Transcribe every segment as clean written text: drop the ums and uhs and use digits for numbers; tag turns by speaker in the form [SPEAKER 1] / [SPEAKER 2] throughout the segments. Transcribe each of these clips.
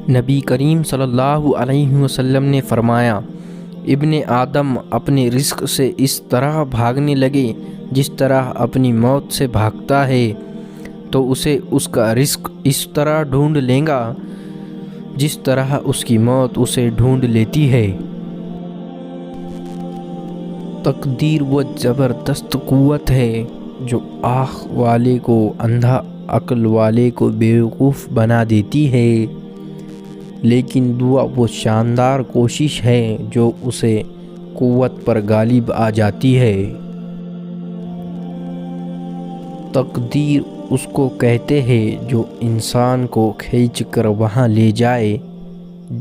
[SPEAKER 1] نبی کریم صلی اللہ علیہ وسلم نے فرمایا، ابن آدم اپنے رزق سے اس طرح بھاگنے لگے جس طرح اپنی موت سے بھاگتا ہے، تو اسے اس کا رزق اس طرح ڈھونڈ لے گا جس طرح اس کی موت اسے ڈھونڈ لیتی ہے۔ تقدیر وہ زبردست قوت ہے جو آنکھ والے کو اندھا، عقل والے کو بیوقوف بنا دیتی ہے، لیکن دعا وہ شاندار کوشش ہے جو اسے قوت پر غالب آ جاتی ہے۔ تقدیر اس کو کہتے ہیں جو انسان کو کھینچ کر وہاں لے جائے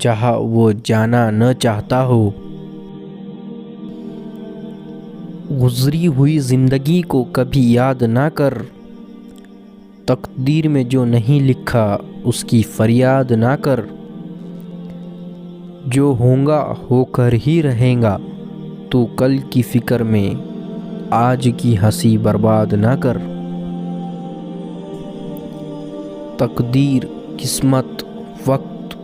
[SPEAKER 1] جہاں وہ جانا نہ چاہتا ہو۔ گزری ہوئی زندگی کو کبھی یاد نہ کر، تقدیر میں جو نہیں لکھا اس کی فریاد نہ کر، جو ہوگا ہو کر ہی رہے گا، تو کل کی فکر میں آج کی ہنسی برباد نہ کر۔ تقدیر، قسمت، وقت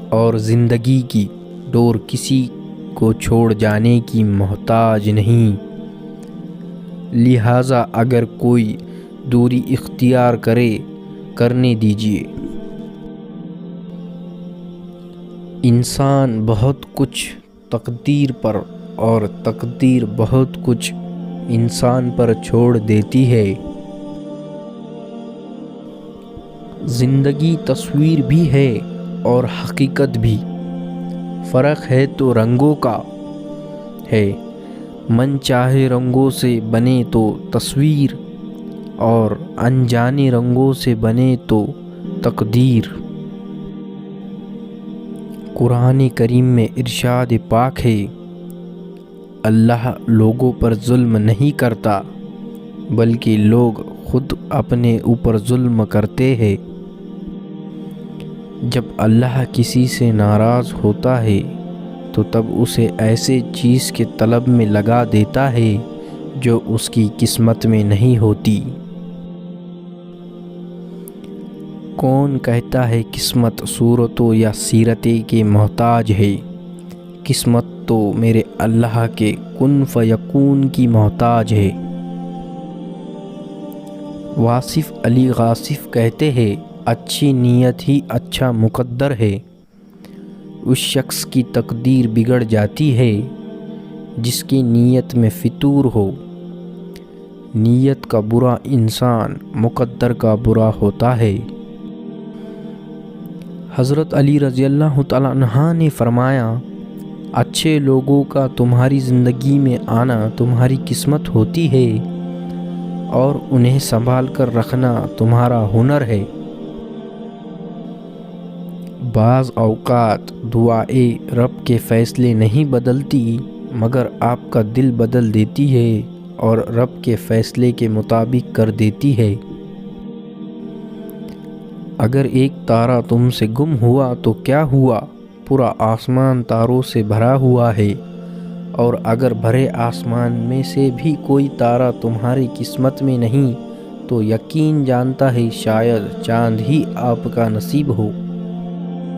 [SPEAKER 1] اور زندگی کی ڈور کسی کو چھوڑ جانے کی محتاج نہیں، لہٰذا اگر کوئی دوری اختیار کرنے دیجیے۔ انسان بہت کچھ تقدیر پر اور تقدیر بہت کچھ انسان پر چھوڑ دیتی ہے۔ زندگی تصویر بھی ہے اور حقیقت بھی، فرق ہے تو رنگوں کا ہے، من چاہے رنگوں سے بنے تو تصویر اور انجانے رنگوں سے بنے تو تقدیر۔ قرآن کریم میں ارشاد پاک ہے، اللہ لوگوں پر ظلم نہیں کرتا بلکہ لوگ خود اپنے اوپر ظلم کرتے ہیں۔ جب اللہ کسی سے ناراض ہوتا ہے تو تب اسے ایسے چیز کے طلب میں لگا دیتا ہے جو اس کی قسمت میں نہیں ہوتی۔ کون کہتا ہے قسمت صورتوں یا سیرتیں کی محتاج ہے؟ قسمت تو میرے اللہ کے کن فیکون کی محتاج ہے۔ واصف علی غاصف کہتے ہیں، اچھی نیت ہی اچھا مقدر ہے۔ اس شخص کی تقدیر بگڑ جاتی ہے جس کی نیت میں فتور ہو۔ نیت کا برا انسان مقدر کا برا ہوتا ہے۔ حضرت علی رضی اللہ تعالیٰ عنہ نے فرمایا، اچھے لوگوں کا تمہاری زندگی میں آنا تمہاری قسمت ہوتی ہے اور انہیں سنبھال کر رکھنا تمہارا ہنر ہے۔ بعض اوقات دعائیں رب کے فیصلے نہیں بدلتی مگر آپ کا دل بدل دیتی ہے اور رب کے فیصلے کے مطابق کر دیتی ہے۔ اگر ایک تارہ تم سے گم ہوا تو کیا ہوا، پورا آسمان تاروں سے بھرا ہوا ہے، اور اگر بھرے آسمان میں سے بھی کوئی تارہ تمہاری قسمت میں نہیں تو یقین جانتا ہے شاید چاند ہی آپ کا نصیب ہو۔